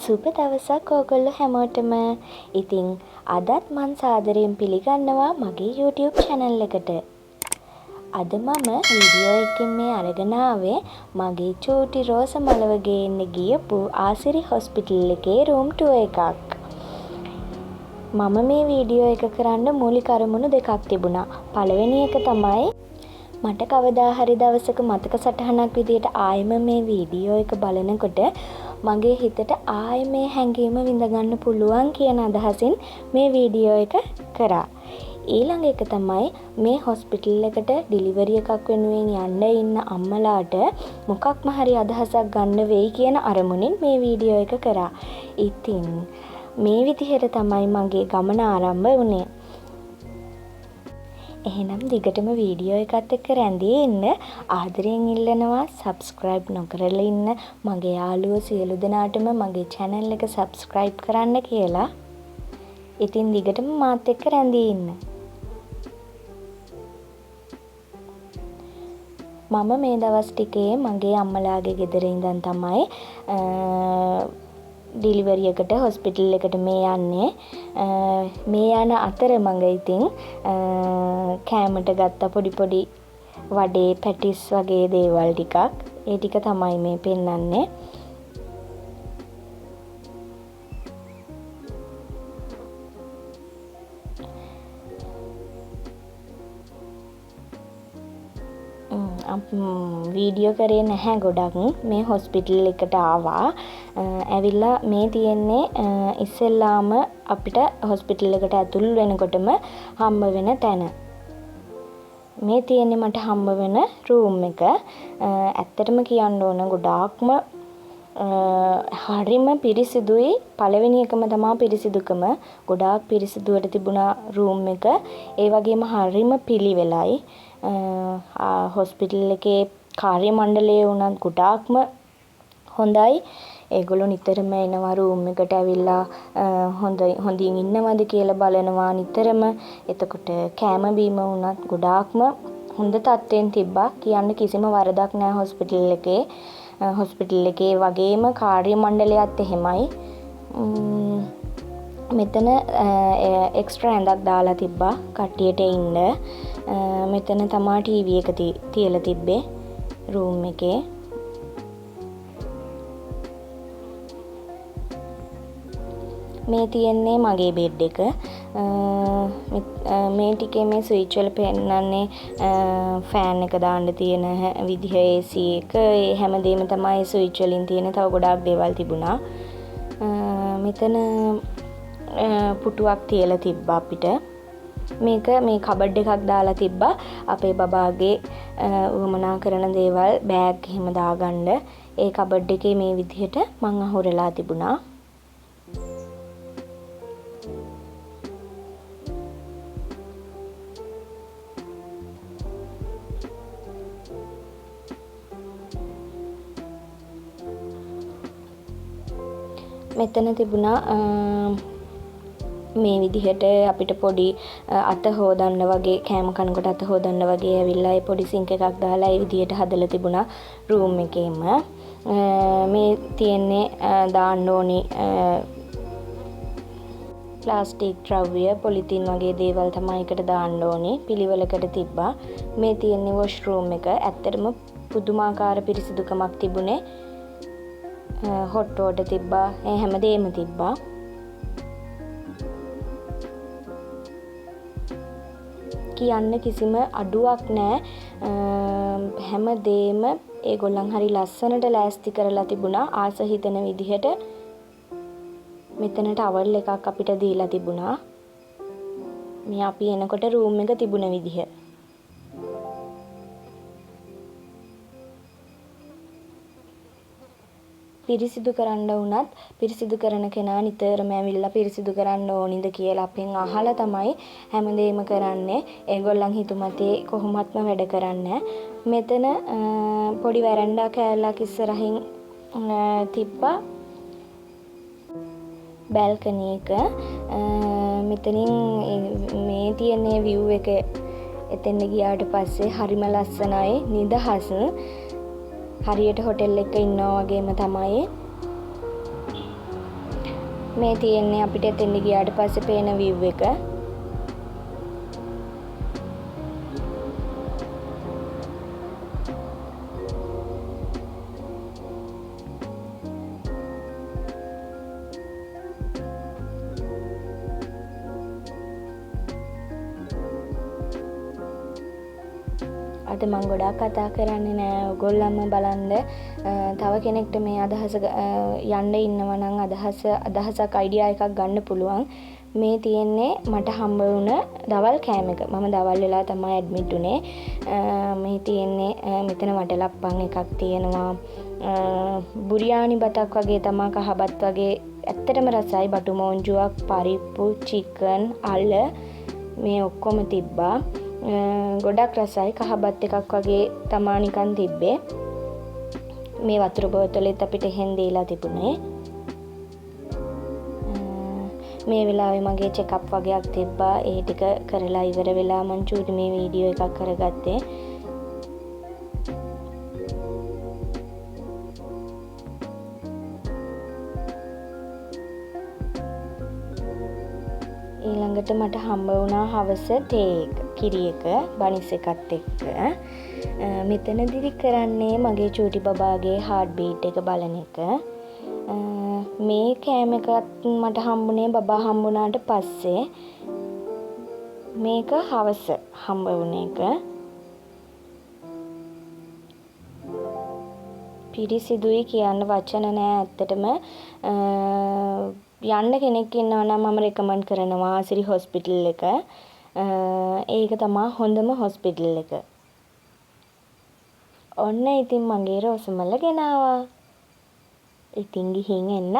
සුබ දවසක් ඕගොල්ලෝ හැමෝටම. ඉතින් අදත් මං සාදරයෙන් පිළිගන්නවා මගේ YouTube channel එකට. අද මම වීඩියෝ එකකින් මේ අරගෙන ආවේ මගේ චූටි රෝස මලව ගේන්න ගියපු ආසිරි හොස්පිටල් එකේ room tour එකක්. මම මේ වීඩියෝ එක කරන්න මූලික අරමුණු දෙකක් තිබුණා. පළවෙනි එක තමයි මට කවදා හරි දවසක මතක සටහනක් විදියට ආයෙම මේ වීඩියෝ එක බලනකොට මගේ හිතට ආයෙ මේ හැඟීම විඳගන්න පුළුවන් කියන අදහසින් මේ වීඩියෝ එක කරා. ඊළඟ එක තමයි මේ හොස්පිටල් එකට ඩිලිවරි එකක් වෙනුවෙන් යන්න ඉන්න අම්මලාට මොකක්ම හරි අදහසක් ගන්න වෙයි කියන අරමුණින් මේ වීඩියෝ එක කරා. ඉතින් මේ විදිහට තමයි මගේ ගමන ආරම්භ වුණේ. එහෙනම් දිගටම වීඩියෝ එකත් එක්ක රැඳී ඉන්න. ආදරයෙන් ඉල්ලනවා subscribe නොකරලා ඉන්න මගේ යාළුවෝ සියලු දෙනාටම මගේ channel එක subscribe කරන්න කියලා. ඉතින් දිගටම මාත් එක්ක රැඳී ඉන්න. මම මේ දවස් ටිකේ මගේ අම්මලාගේ ගෙදර ඉඳන් තමයි ඩිලිවරි එකට හොස්පිටල් එකට මේ යන්නේ. මේ යන අතරමඟ ඉතින් කෑමට ගත්ත පොඩි වඩේ පැටිස් වගේ දේවල් ටිකක්. ඒ ටික තමයි මේ පෙන්නන්නේ. වීඩියෝ කරේ නැහැ ගොඩක්. මේ හොස්පිටල් එකට ආවා. ඇවිල්ලා මේ තියෙන්නේ ඉස්සෙල්ලාම අපිට හොස්පිටල් එකට ඇතුල් වෙනකොටම හම්බ වෙන තැන. මේ තියෙන්නේ මට හම්බ වෙන රූම් එක. ඇත්තටම කියන්න ඕන ගොඩාක්ම හරිම පිරිසිදුයි. පළවෙනි එකම තමයි පිරිසිදුකම. ගොඩාක් පිරිසිදුවට තිබුණා රූම් එක. ඒ වගේම හරිම පිළිවෙලයි. හොස්පිටල් එකේ කාර්ය මණ්ඩලය වුණත් ගොඩාක්ම හොඳයි. ඒගොල්ලෝ නිතරම එනවා රූම් එකට ඇවිල්ලා හොඳින් ඉන්නවද කියලා බලනවා නිතරම. එතකොට කෑම බීම වුණත් ගොඩාක්ම හොඳ තත්ත්වයෙන් තිබ්බා. කියන්න කිසිම වරදක් නැහැ හොස්පිටල් එකේ. හොස්පිටල් එකේ වගේම කාර්ය මණ්ඩලයත් එහෙමයි. මෙතන එක්ස්ට්‍රා ඇඳක් දාලා තිබ්බා කට්ටියට ඉන්න. මෙතන තමා ටීවී එක තියලා තිබ්බේ රූම් එකේ. මේ තියෙන්නේ මගේ බෙඩ් එක. මේ ටිකේ මේ ස්විච් වල පෙන්නන්නේ ෆෑන් එක දාන්න තියෙන විදිහ AC එක. ඒ හැමදේම තමයි ස්විච් වලින් තියෙන. තව ගොඩාක් දේවල් තිබුණා. මෙතන පුටුවක් තියලා තිබ්බා අපිට. මේක මේ කබඩ් එකක් දාලා තිබ්බා අපේ බබාගේ වමනා කරන දේවල් බෑග් එහෙම දාගන්න. ඒ කබඩ් එකේ මේ විදිහට මං අහුරලා තිබුණා. මෙතන තිබුණා මේ විදිහට අපිට පොඩි අත හොදන්න වගේ කෑම කනකොට අත හොදන්න වගේ ඇවිල්ලා ඒ පොඩි සිංක් එකක් දාලා ඒ විදිහට හදලා තිබුණා රූම් එකේම. මේ තියෙන්නේ දාන්න ඕනි ප්ලාස්ටික් ද්‍රව්‍ය පොලිතින් වගේ දේවල් තමයි එකට දාන්න ඕනි. පිළිවෙලකට තිබ්බා. මේ තියෙන්නේ වොෂ්රූම් එක. ඇත්තටම පුදුමාකාර පිරිසිදුකමක් තිබුණේ. හොට් වෝටර් තිබ්බා. ඒ හැමදේම තිබ්බා. කියන්න කිසිම අඩුවක් නැහැ. හැමදේම ඒගොල්ලන් හරි ලස්සනට ලෑස්ති කරලා තිබුණා ආස හිතෙන විදිහට. මෙතන ටවල් එකක් අපිට දීලා තිබුණා. මේ අපි එනකොට රූම් එක තිබුණ විදිහ. පිරිසිදු කරන්න වුණත් පිරිසිදු කරන කෙනා නිතරම ඇවිල්ලා පිරිසිදු කරන්න ඕනිද කියලා අපෙන් අහලා තමයි හැමදේම කරන්නේ. ඒගොල්ලන් හිතුමතේ කොහොමත්ම වැඩ කරන්නේ. මෙතන පොඩි වැරන්ඩා කෑල්ලක් ඉස්සරහින් තිබ්බා. බැල්කනි එක. මෙතනින් මේ තියෙන view එක එතෙන් ගියාට පස්සේ හරිම ලස්සනයි. නිදහස්. හරියට හොටෙල් එකක ඉන්නවා වගේම තමයි. මේ තියෙන්නේ අපිට එතෙන්ට ගියාට පස්සේ පේන view එක. අද මම ගොඩාක් කතා කරන්නේ නෑ. ඔයගොල්ලන්ම බලන්න තව කෙනෙක්ට මේ අදහස යන්න ඉන්නවා නම් අදහසක් අයිඩියා එකක් ගන්න පුළුවන්. මේ තියෙන්නේ මට හම්බ වුණ දවල් කෑම එක. මම දවල් වෙලා තමයි ඇඩ්මිට් උනේ. මේ තියෙන්නේ මෙතන වටලප්පන් එකක් තියෙනවා. බුරියානි බතක් වගේ තමයි, කහබත් වගේ. ඇත්තටම රසයි. බටු මොන්ජුවක්, පරිප්පු, චිකන්, අල මේ ඔක්කොම තිබ්බා. ගොඩක් රසයි. කහබත් එකක් වගේ තමා නිකන් තිබ්බේ. මේ වතුර බෝතලෙත් අපිට එහෙන් දීලා තිබුණේ. මේ වෙලාවේ මගේ චෙකප් වගේක් තිබ්බා. ඒ ටික කරලා ඉවර වෙලා මං චූටි මේ වීඩියෝ එකක් කරගත්තේ. ඊළඟට මට හම්බ වුණා හවස තේ එක, කිරි එක, බනිස් එකත් එක්ක. මෙතනදිරි කරන්නේ මගේ චූටි බබාගේ හાર્ට් බීට් එක බලන එක. මේ කෑම එකත් මට හම්බුනේ බබා හම්බුණාට පස්සේ. මේක හවස හම්බ වුණ එක. පිරිසිදුයි කියන්න වචන නෑ. ඇත්තටම යන්න කෙනෙක් ඉන්නවා නම් මම රෙකමන්ඩ් කරනවා ආසිරි හොස්පිටල් එක. ඒක තමයි හොඳම හොස්පිටල් එක. ඔන්න ඉතින් මගේ රෝසමල්ල ගෙනාවා. ඉතින් ගිහින් එන්න.